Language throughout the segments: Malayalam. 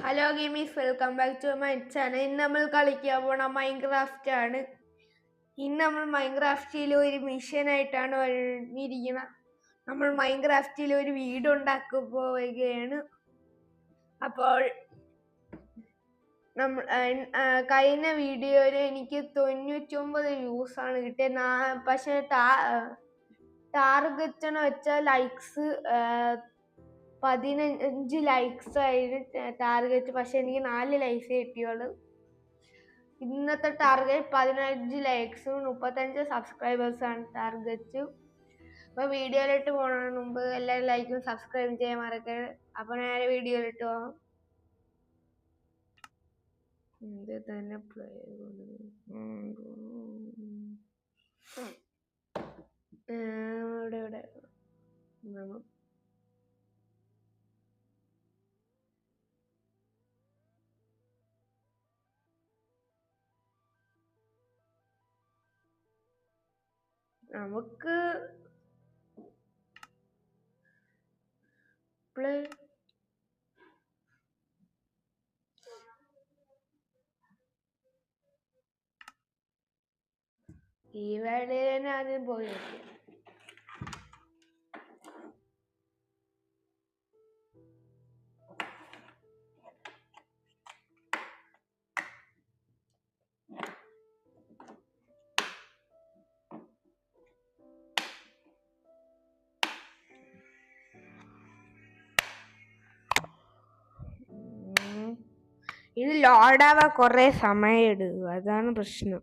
Hello gamies, welcome back to my channel. ഇന്ന് നമ്മൾ കളിക്കാൻ പോണ മൈൻക്രാഫ്റ്റ് ആണ്. ഇന്ന് നമ്മൾ മൈൻക്രാഫ്റ്റിൽ ഒരു മിഷനായിട്ടാണ് വന്നിരിക്കുന്നത്. നമ്മൾ മൈൻക്രാഫ്റ്റിൽ ഒരു വീട് ഉണ്ടാക്കി പോവുകയാണ്. അപ്പോൾ നമ്മൾ കഴിഞ്ഞ വീഡിയോയിൽ എനിക്ക് 99 വ്യൂസ് ആണ് കിട്ടിയത്. പക്ഷെ ടാർഗറ്റ് എന്ന് വെച്ചാൽ ലൈക്സ് 15 ലൈക്സ് ആയിരുന്നു ടാർഗറ്റ്. പക്ഷെ എനിക്ക് 4 ലൈക്സ് കിട്ടിയുള്ളൂ. ഇന്നത്തെ ടാർഗറ്റ് 15 ലൈക്സും 35 സബ്സ്ക്രൈബേഴ്സാണ് ടാർഗറ്റ്. അപ്പോൾ വീഡിയോയിലിട്ട് പോകുന്നതിന് മുമ്പ് എല്ലാവരും ലൈക്കും സബ്സ്ക്രൈബും ചെയ്യാൻ മറക്കരുത്. അപ്പോൾ നേരെ വീഡിയോയിലിട്ട് പോകാം. ഇത് തന്നെ പ്ലേ ഇവിടെ നമുക്ക് പ്ലേ ഈ വേളയിൽ തന്നെ ആദ്യം പോയി നോക്കി. ഇത് ലോഡാവാൻ കുറെ സമയം എടുക്കും, അതാണ് പ്രശ്നം.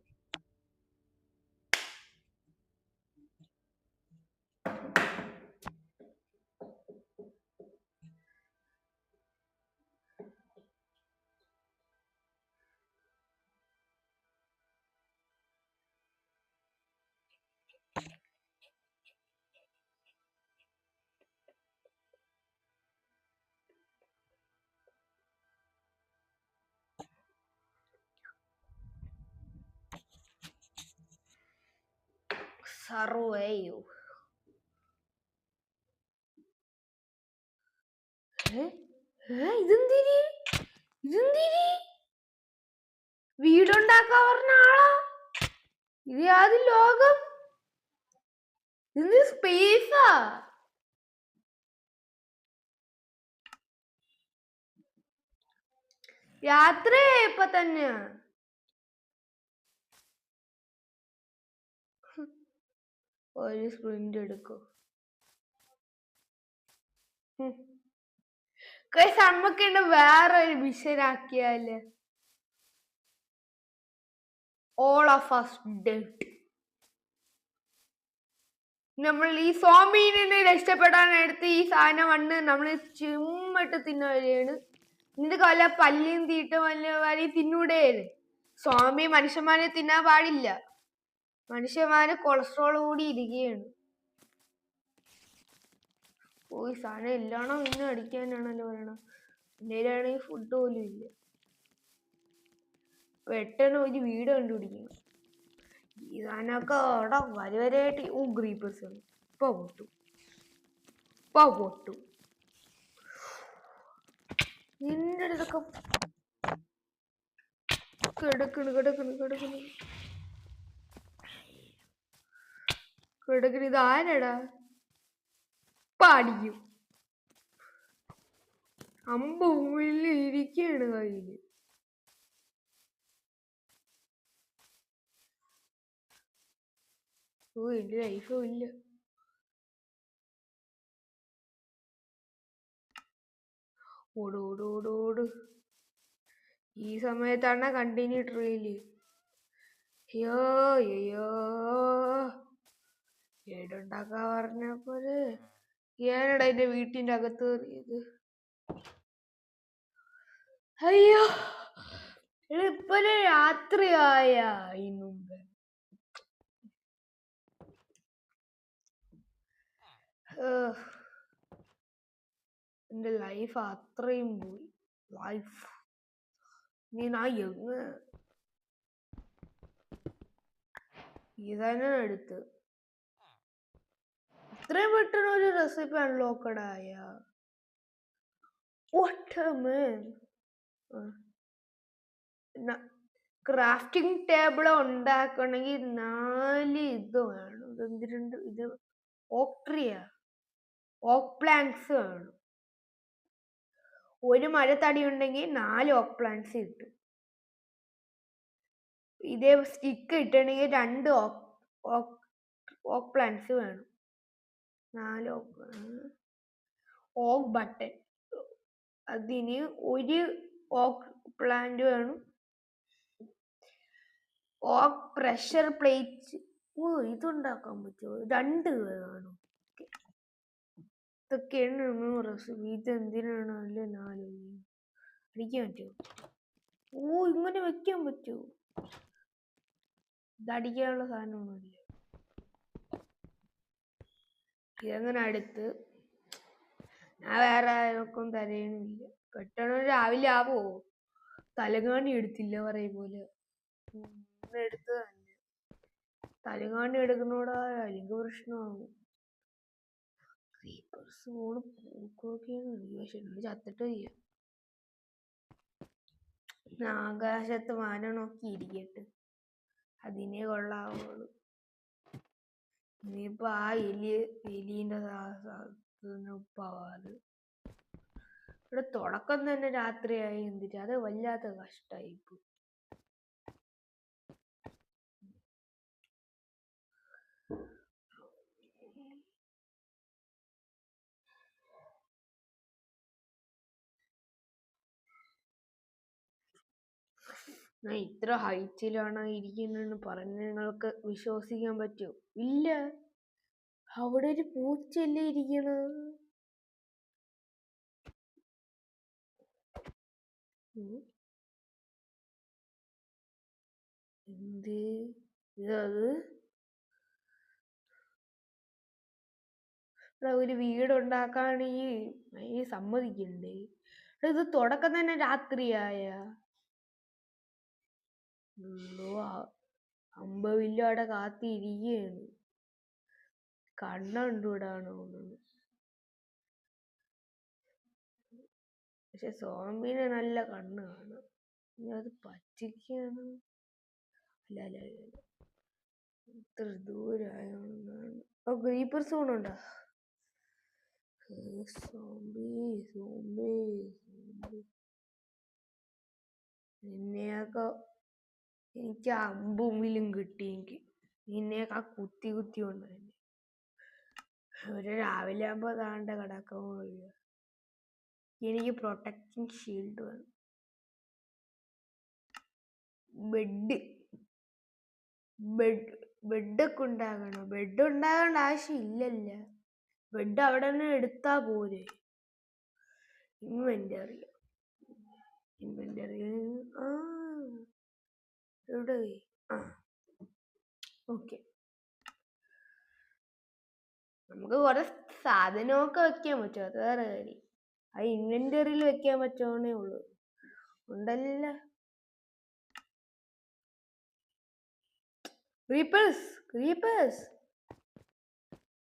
സർവൈവ്. ഇതെന്തിരി വീടുണ്ടാക്കാൻ പറഞ്ഞ ആളാ? ഇത് യാത് ലോകം? ഇത് സ്പേസാ? യാത്രയാ ഇപ്പൊ തന്നെ. ഒരു സ്പ്രിന്റ് എടുക്കും. നമ്മക്കുണ്ട് വേറെ ഒരു മിഷൻ ആക്കിയാല്. All of us dead. നമ്മൾ ഈ സോംബീനെ രക്ഷപ്പെടാനെടുത്ത് ഈ സാധനം വന്ന് നമ്മൾ ചുമ്മിട്ട് തിന്നുകയാണ്. ഇതിന്റെ കൊല്ല പല്ലിയും തീട്ടും വല്ല തിന്നൂടെയാണ്. സോംബി മനുഷ്യന്മാരെ തിന്നാൻ പാടില്ല. മനുഷ്യന്മാര് കൊളസ്ട്രോൾ കൂടി ഇരിക്കുകയാണ്. ഈ സാധനം ഇല്ലാണോ ഇന്ന് അടിക്കാനാണല്ലോ പറയണം. എന്തേലാണെങ്കിൽ ഫുഡ് പോലും ഇല്ല. പെട്ടെന്ന് ഒരു വീട് കണ്ടുപിടിക്കണം. ഈ സാധനമൊക്കെ അവിടെ വരവരായിട്ട് ഗ്രീപ്പേഴ്സ് ഇപ്പൊ പൊട്ടും. നിന്റെ അടുത്തൊക്കെ കിടക്കണ്. ഇത് ആരടാ? പാടിക്കും. അമ്പ് ഇരിക്കുകയാണ് കയ്യില്. എന്റെ ലൈഫും ഇല്ല. ഓട്. ഈ സമയത്താണ് കണ്ടിന്യൂ ട്രെയില്. അയ്യോ വീടുണ്ടാക്കാൻ പറഞ്ഞപ്പോല് ഞാനടാ എന്റെ വീട്ടിന്റെ അകത്ത് കയറിയത്. അയ്യോ ഇപ്പൊരു രാത്രിയായ മുമ്പ്. എന്റെ ലൈഫ് അത്രയും പോയി. ലൈഫ് എങ്ങ് ഇതന്നെ എടുത്ത് ഇത്രയും പെട്ടെന്ന് ഒരു റെസിപ്പി അൺലോക്കഡ് ആയ. ക്രാഫ്റ്റിംഗ് ടേബിൾ ഉണ്ടാക്കണമെങ്കിൽ 4 ഇത് വേണം. ഇതെന്തിനുണ്ട്? ഇത് ഓക്ക് പ്ലാങ്ക്സ് വേണം. ഒരു മരത്തടി ഉണ്ടെങ്കിൽ 4 ഓക്ക് പ്ലാങ്ക്സ് കിട്ടും. ഇതേ സ്റ്റിക്ക് ഇട്ടണമെങ്കിൽ 2 ഓക്ക് പ്ലാങ്ക്സ് വേണം. 4 ഓക്ക് ബട്ടൺ, അതിന് 1 ഓക്ക് പ്ലാന്റ് വേണം. ഓക്ക് പ്രഷർ പ്ലേറ്റ്, ഇതുണ്ടാക്കാൻ പറ്റുമോ? 2 വേണം. ഇതൊക്കെയാണ് റെസിപ്പി. ഇതെന്തിനാണ്? അല്ല 4 അടിക്കാൻ പറ്റുമോ? ഇങ്ങനെ വെക്കാൻ പറ്റുമോ? ഇതടിക്കാനുള്ള സാധനമൊന്നുമില്ല. ഇതങ്ങനെ അടുത്ത് ഞാൻ വേറെ ആർക്കും തരയണില്ല. പെട്ടെന്ന് രാവിലെ ആവോ? തലകാണി എടുത്തില്ല പറയും പോലെ എടുത്ത് തന്നെ. തലകാണി എടുക്കുന്നോടാ അല്ലെങ്കിൽ പ്രശ്നമാകും. ചത്തിട്ട് ചെയ്യാം. ആകാശത്ത് മാനം നോക്കി ഇരിക്കട്ടെ, അതിനെ കൊള്ളാവുള്ളൂ. ഇനിയിപ്പോ ആ എലീൻ്റെ ഉപ്പാവാറ്. ഇവിടെ തുടക്കം തന്നെ രാത്രിയായി. എന്തിട്ട്? അത് വല്ലാത്ത കഷ്ടായിപ്പോ. ഞാൻ ഇത്ര ഹൈറ്റിലാണ് ഇരിക്കുന്നതെന്ന് പറഞ്ഞ് നിങ്ങൾക്ക് വിശ്വസിക്കാൻ പറ്റുമോ? ഇല്ല. അവിടെ ഒരു പൂച്ചയല്ലേ ഇരിക്കണത്. എന്ത് ഇതത്? ഒരു വീടുണ്ടാക്കാണെങ്കിൽ സമ്മതിക്കണ്ടേ? ഇത് തുടക്കം തന്നെ രാത്രിയായ. അമ്പവില്ലോടെ കാത്തിരിക്കുകയാണ്. കണ്ണുണ്ടൂടാണോ? പക്ഷെ സോംബിന് നല്ല കണ്ണ് കാണും. അത് പറ്റിക്കാണ്. അല്ല ഇത്ര ദൂരമായോണ്ടാണ്. ക്രീപ്പർ സോണുണ്ടോ? നിന്നെയൊക്കെ എനിക്ക് അമ്പുമ്പിലും കിട്ടിയെങ്കിൽ നിന്നെയൊക്കെ കുത്തി കൊണ്ടുതന്നെ ഒരു രാവിലെ ആകുമ്പോ താണ്ട കിടക്കാൻ. എനിക്ക് പ്രൊട്ടക്റ്റിംഗ് ഷീൽഡ് വേണം. ബെഡൊക്കെ ഉണ്ടാകണം. ബെഡ് ഉണ്ടാകേണ്ട ആവശ്യമില്ലല്ല. ബെഡ് അവിടെ നിന്ന് എടുത്താ പോരെ. ഇൻവെന്ററി എവിടെ? ഓക്കെ. നമുക്ക് കുറെ സാധനമൊക്കെ വെക്കാൻ പറ്റും. അത് വേറെ കാര്യം. അത് ഇൻവെന്ററിയിൽ വെക്കാൻ പറ്റുന്നേ ഉള്ളൂ. ഉണ്ടല്ല. ക്രീപ്പേഴ്സ്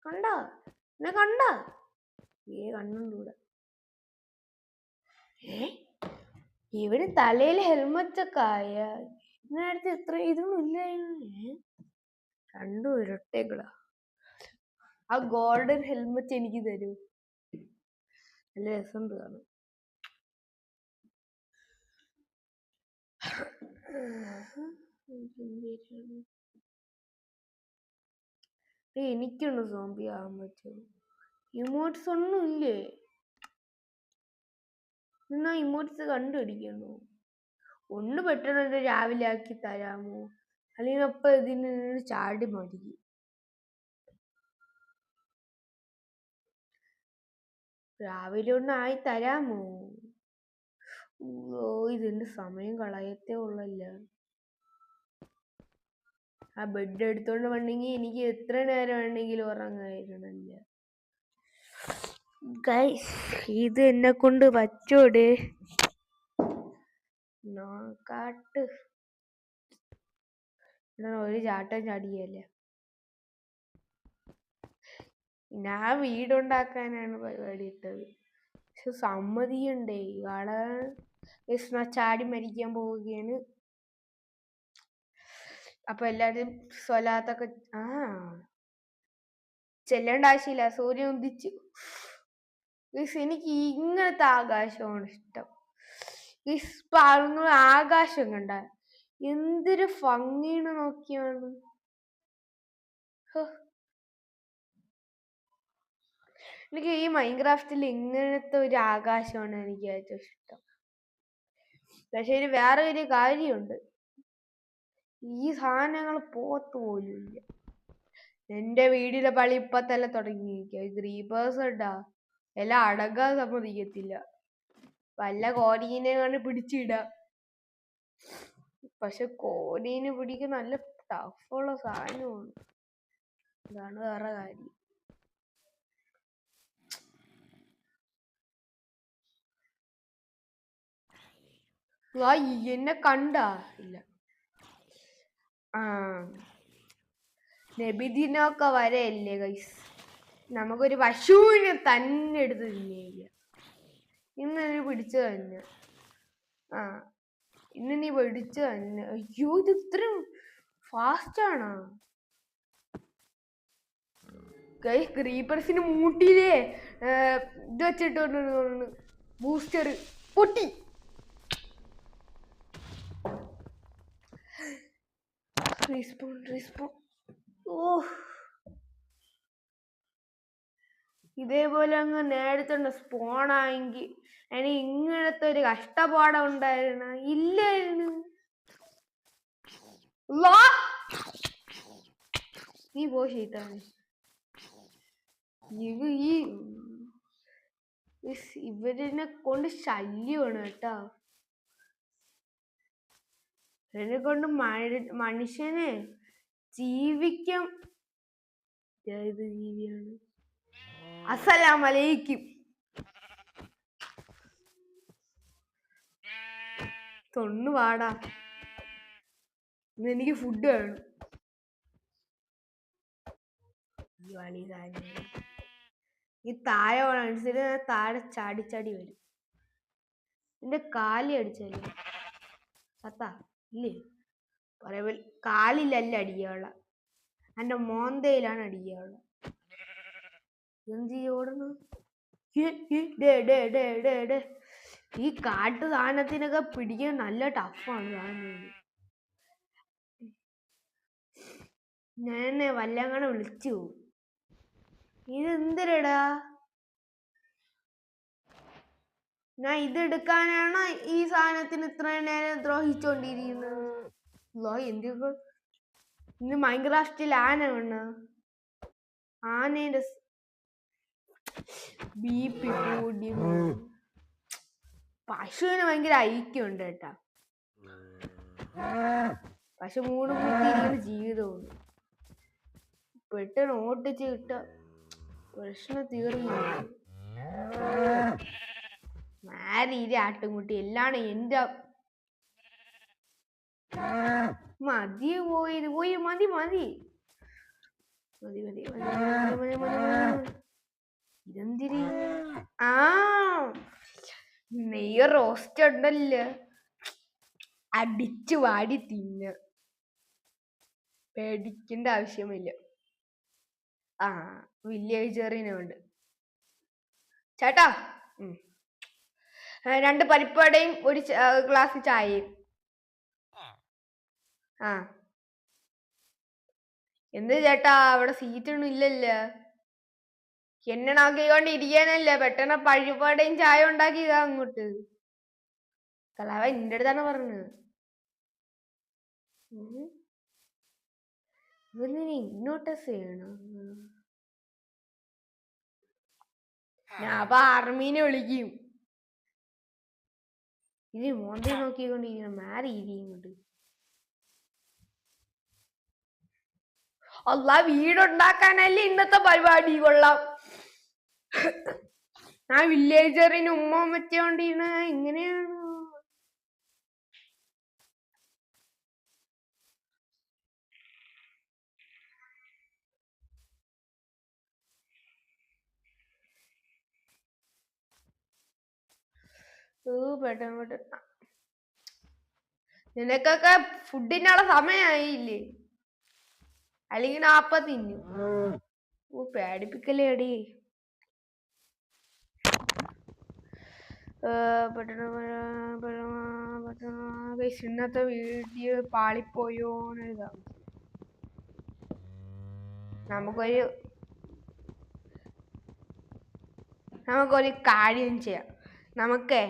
കണ്ടോ? എന്നെ കണ്ടോ? കണ്ണുണ്ടൂടെ. ഇവന് തലയിൽ ഹെൽമെറ്റ് ഒക്കെ ആയ. ഇതിനടുത്ത് എത്ര ഇതൊന്നും ഇല്ലായിരുന്നു. 2 ഇരട്ടകളാ. ആ ഗോൾഡൻ ഹെൽമെറ്റ് എനിക്ക് തരൂ. നല്ല രസമുണ്ട് കാണാൻ. എനിക്കൊന്ന് സോംബി ആവാൻ പറ്റുമോ? ഇമോട്ട്സ് ഒന്നും ഇല്ലേ? എന്നാ ഇമോട്ട്സ് കണ്ടുപിടിക്കണോ? ഒന്ന് പെട്ടെന്ന് രാവിലെ ആക്കി തരാമോ? അല്ലെങ്കിൽ അപ്പൊ ഇതിന് ചാടി മതി. രാവിലെ ഒന്ന് ആയി തരാമോ? ഇതിന്റെ സമയം കളയത്തേ ഉള്ളല്ല. ആ ബെഡ് എടുത്തോണ്ട് വന്നെങ്കിൽ എനിക്ക് എത്ര നേരം വേണമെങ്കിലും ഉറങ്ങായിരുന്നല്ല. ഗൈസ്, ഇത് എന്നെ കൊണ്ട് പറ്റൂടെ? നോക്കാട്ട്. ഒരു ചാട്ടം ചാടിയല്ലേ. ഞാൻ വീടുണ്ടാക്കാനാണ് പരിപാടി ഇട്ടത്. പക്ഷെ സമ്മതിക്കണ്ടേ? കാണാൻ കൃഷ്ണ ചാടി മരിക്കാൻ പോവുകയാണ്. അപ്പൊ എല്ലാരും സ്വലാത്തൊക്കെ ചെല്ലേണ്ട ആവശ്യമില്ല, സൂര്യൻ ഉദിച്ചു. എനിക്ക് ഇങ്ങനത്തെ ആകാശമാണ് ഇഷ്ടം. ഈ ആകാശം കണ്ട എന്തൊരു ഭംഗിയാണ് നോക്കിയാണ്. എനിക്ക് ഈ മൈൻക്രാഫ്റ്റിൽ ഇങ്ങനത്തെ ഒരു ആകാശമാണ് എനിക്ക് ഏറ്റവും ഇഷ്ടം. പക്ഷെ ഇതിന് വേറെ ഒരു കാര്യമുണ്ട്, ഈ സാധനങ്ങൾ പോത്ത് പോലുമില്ല. എന്റെ വീടിന്റെ പളി ഇപ്പൊ തന്നെ തുടങ്ങിയിരിക്കുക. ഗ്രീപ്പേഴ്സ് ഉണ്ടാ എല്ലാം അടങ്ങാൻ സമ്മതിക്കത്തില്ല. വല്ല കോരീനെ കൊണ്ട് പിടിച്ചിടാം. പക്ഷെ കോരീനെ പിടിക്കാൻ നല്ല ടഫുള്ള സാധനമാണ്. അതാണ് വേറെ കാര്യം. എന്നെ കണ്ടാ ഇല്ല. നബിദിനമൊക്കെ വരെയല്ലേ ഗൈസ്, നമുക്കൊരു പശുവിനെ തന്നെ എടുത്ത് തിന്നേക്ക. ഇന്ന് നീ പിടിച്ചു തന്നെ. ഇന്ന് നീ പിടിച്ചു തന്നെ. അയ്യോ, ഇത് ഇത്രയും ഫാസ്റ്റ് ആണോ ഗൈസ്? ക്രീപ്പേഴ്സിന് മൂട്ടിയിലേ ഇത് വെച്ചിട്ടുണ്ട് ബൂസ്റ്റർ, പൊട്ടി. ഇതേപോലെ അങ്ങ് നേരത്തെ സ്പോണായെങ്കിൽ എനിക്ക് ഇങ്ങനത്തെ ഒരു കഷ്ടപ്പാടം ഉണ്ടായിരുന്ന ഇല്ലായിരുന്നു. നീ പോ ചെയ്താണ്. ഇവരിനെ കൊണ്ട് ശല്യമാണ് കേട്ടോ. ഇതിനെ കൊണ്ട് മനുഷ്യനെ ജീവിക്കാം. ഏത് ജീവിയാണ്? അസ്സലാമലൈക്കും. തൊണ്ണു വാടാ, എനിക്ക് ഫുഡ് വേണം. ഈ താഴെ അനുസരിച്ച് താഴെ ചാടി ചാടി വരും. എന്റെ കാലി അടിച്ചല്ലേ സത്താ ഇല്ലേ? പറയുമ്പോൾ കാലിലല്ല അടിക്കാനുള്ള, എന്റെ മോന്തയിലാണ് അടിക്കാനുള്ള. എന്ത് ഓടുന്നു? ഈ കാട്ടു സാധനത്തിനൊക്കെ പിടിക്കാൻ നല്ല ടഫാണ് സാധനം. ഞാൻ വല്ലങ്ങനെ വിളിച്ചു. ഇതെന്തിരടാ? ഞാൻ ഇതെടുക്കാനാണ് ഈ സാധനത്തിന് ഇത്രയും നേരം ദ്രോഹിച്ചോണ്ടിരിക്കുന്നത്. എന്തിപ്പോ ഇന്ന് മൈൻക്രാഫ്റ്റിൽ ആന വേണ? ആനേന്റെ ബീപ്പി കൂടി. പശുവിന് ഭയങ്കര ഐക്യമുണ്ട് കേട്ടാ. പശു മൂന്ന് കുത്തിയിരിക്കുന്ന ജീവിതമാണ്. പെട്ടെന്ന് ഓട്ടിച്ച് കിട്ട പ്രശ്നം തീർന്നു. മാരീരി ആട്ടുംകുട്ടി എല്ലാം എന്റെ മതി. പോയി മതി മതി മതി മതി മതി മതി. ഇതെന്തിരി? നെയ്യ് റോസ്റ്റ് ഉണ്ടല്ലോ, അടിച്ചു വാടി തിന്ന. പേടിക്കേണ്ട ആവശ്യമില്ല. വില്ലേജറിനുണ്ട് ചേട്ടാ. 2 പരിപ്പടയും 1 ഗ്ലാസ് ചായയും. എന്ത് ചേട്ടാ, അവിടെ സീറ്റൊന്നും ഇല്ലല്ലോ? എണ്ണാക്കിക്കൊണ്ട് ഇരിക്കാനല്ലേ, പെട്ടെന്ന് പരിപ്പടയും ചായ ഉണ്ടാക്കിയതാ അങ്ങോട്ട്. കളവ എന്റെ അടുത്താണ് പറഞ്ഞത്. ഇഗ്നോട്ടസ് ചെയ്യണം. ഞാൻ അപ്പൊ ആർമീനെ വിളിക്കും. ഇനി മോന്തേ നോക്കിക്കൊണ്ടിരിക്കണം. മാറി ഇരിക്കുന്നുണ്ട്. അല്ല, വീടുണ്ടാക്കാനല്ലേ ഇന്നത്തെ പരിപാടി. കൊള്ളാം. ആ വില്ലേജറിന് ഉമ്മ വെച്ചോണ്ടിരുന്ന ഇങ്ങനെയാണ്. പെട്ടെന്ന് നിനക്കൊക്കെ ഫുഡിനുള്ള സമയമായില്ലേ? അല്ലെങ്കിൽ നാപ്പ തിന്നു. പേടിപ്പിക്കലേടി. ഇന്നത്തെ വീഡിയോ പാളിപ്പോയോന്ന് എഴുതാം. നമുക്കൊരു കാര്യം ചെയ്യാം. നമുക്ക്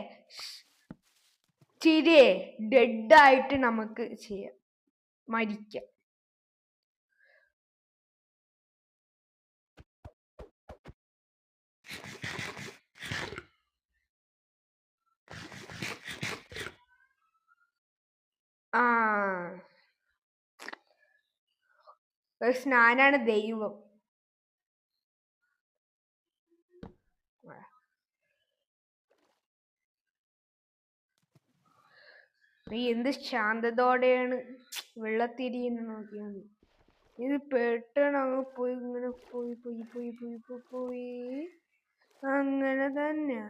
ചിരിയെ ഡെഡായിട്ട് നമുക്ക് ചെയ്യാം, മരിക്കാം. ഞാനാണ് ദൈവം. നീ എന്ത് ശാന്തതയോടെയാണ് വെള്ളത്തിരിയെന്ന് നോക്കിയാൽ ഇത് പെട്ടെന്ന് അങ്ങ് പോയി, ഇങ്ങനെ പോയി പോയി പോയി പോയി പോയി പോയി അങ്ങനെ തന്നെ.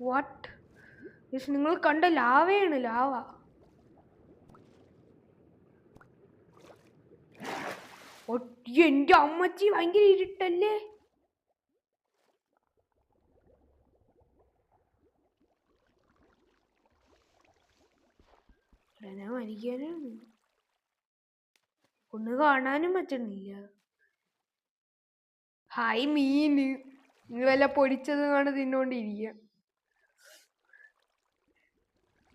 വാട്ട്? നിങ്ങൾ കണ്ട ലാവയാണ്, ലാവ. എന്റെ അമ്മച്ചി, ഭയങ്കര ഇരുട്ടല്ലേ? ഞാൻ മരിക്കാനാണ്. ഒന്ന് കാണാനും പറ്റണില്ല. ഹായ് മീന്, നീ വല്ല പൊടിച്ചത് കാണു തിന്നോണ്ടിരിക്കുക.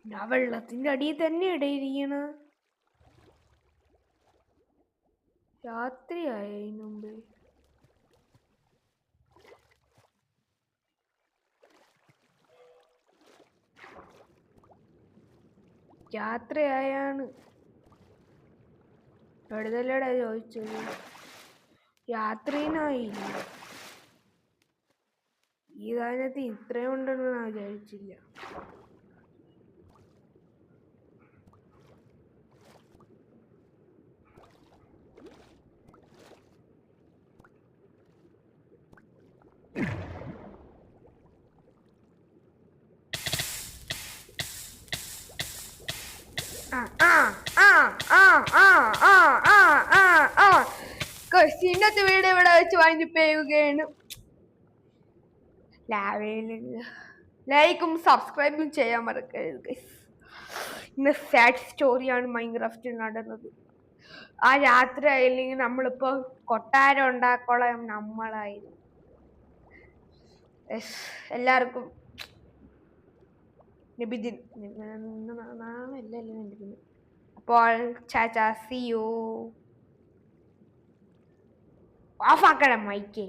ഞാൻ വെള്ളത്തിന്റെ അടിയിൽ തന്നെ ഇടയിരിക്കണ. രാത്രിയായതിനു മുമ്പേ യാത്രയായാണ് എഴുതല്ലടാ ചോദിച്ചത്. യാത്രയിനായില്ല. ഈ കാലത്ത് ഇത്രയും ഉണ്ടെന്ന് ഞാൻ വിചാരിച്ചില്ല. ഇന്നത്തെ വീഡിയോ ഇവിടെ വെച്ച് വാങ്ങിക്കുകയാണ്. ലൈക്കും സബ്സ്ക്രൈബും ചെയ്യാൻ മറക്കരുത്. ഇന്ന് സാഡ് സ്റ്റോറിയാണ് മൈൻക്രാഫ്റ്റിൽ നടന്നത്. ആ രാത്രി ആയില്ലെങ്കിൽ നമ്മളിപ്പോ കൊട്ടാരം ഉണ്ടാക്കോളാം നമ്മളായിരുന്നു. എല്ലാവർക്കും നബിദിൻ. നാളെയല്ലല്ലോ നബിദിൻ. അപ്പോൾ ചാച്ചാ, സീ യു. ഓഫ് ആക്കണം മൈക്ക്.